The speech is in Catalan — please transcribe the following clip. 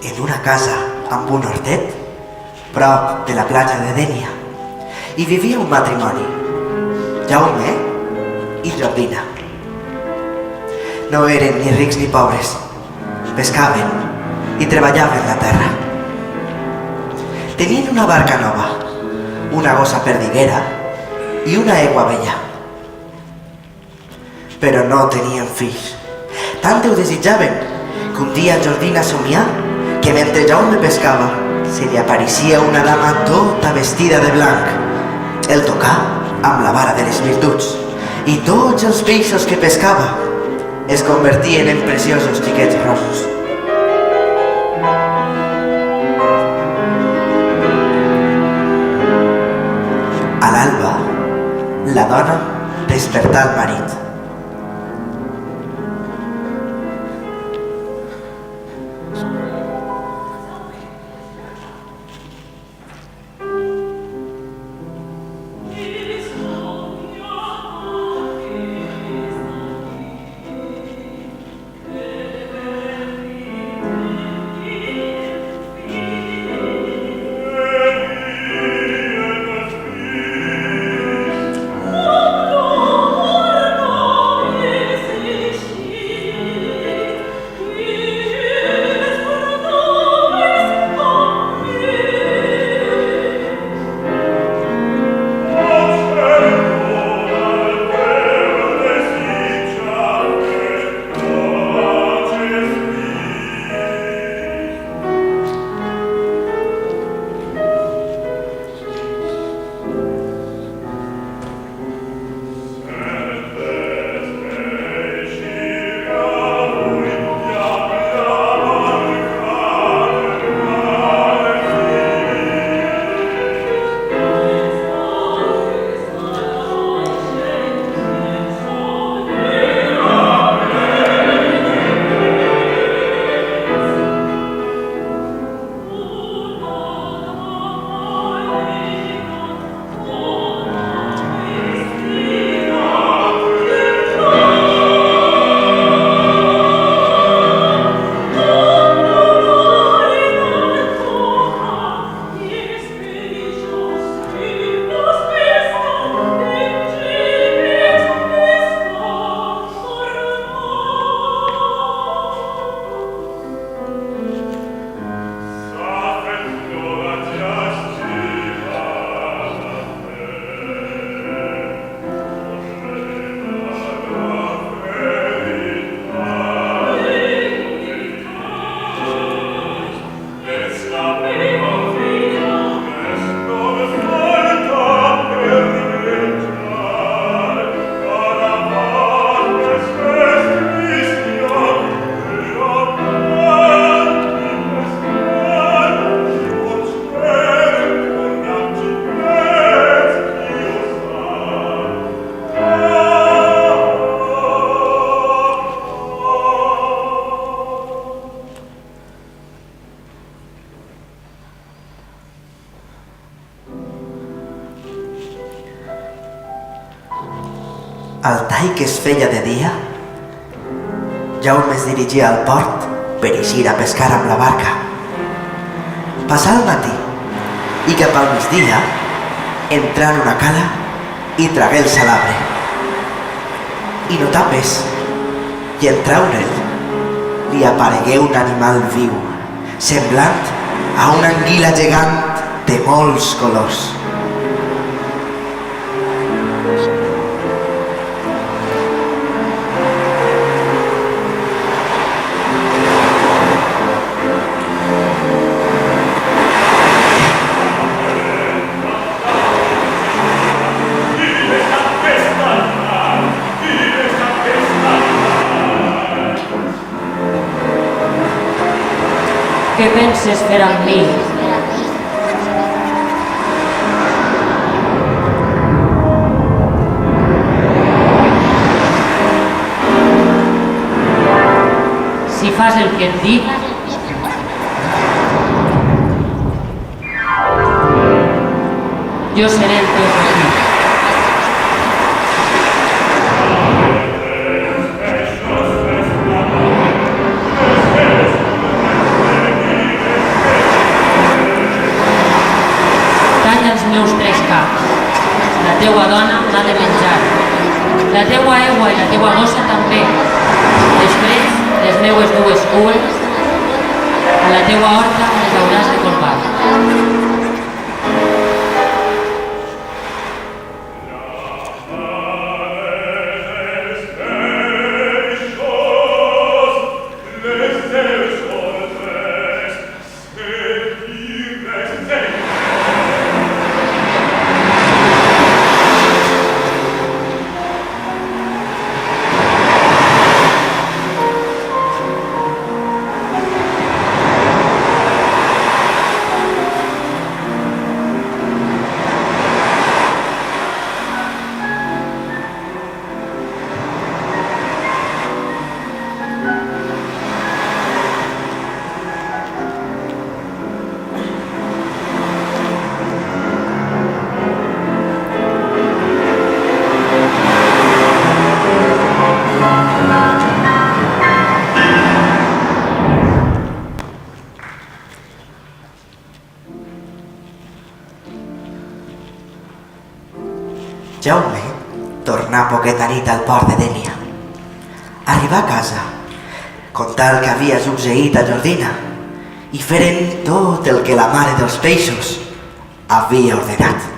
en una casa amb un hortet, prop de la platja de Dénia, hi vivia un matrimoni, Jaume i Jordina. No eren ni rics ni pobres, pescaven i treballaven la terra. Tenien una barca nova, una gossa perdiguera i una aigua vella. Però no tenien fills. Tant ho desitjaven que un dia Jordina somià que mentre Jaume pescava se li apareixia una dama tota vestida de blanc. El tocà amb la vara de les virtuts i tots els peixos que pescava es convertien en preciosos xiquets rossos. A l'alba, la dona despertà el marit. Al tall que es feia de dia, Jaume es dirigia al port per eixir a pescar amb la barca. Passà el matí i cap al migdia entrà en una cala i tragué el salabre. I notà pes, i en traure'l li aparegué un animal viu, semblant a una anguila gegant de molts colors. Què penses fer amb mi? Si fas el que et dic, jo seré el teu fill. teua dona n'ha de menjar. La teua aigua i la teua gossa també. Després, les meues dues cues, a la teua horta les hauràs de colgar. Jaume tornà poqueta nit al port de Dénia. Arribà a casa, contà el que havia succeït a Jordina i feren tot el que la mare dels peixos havia ordenat.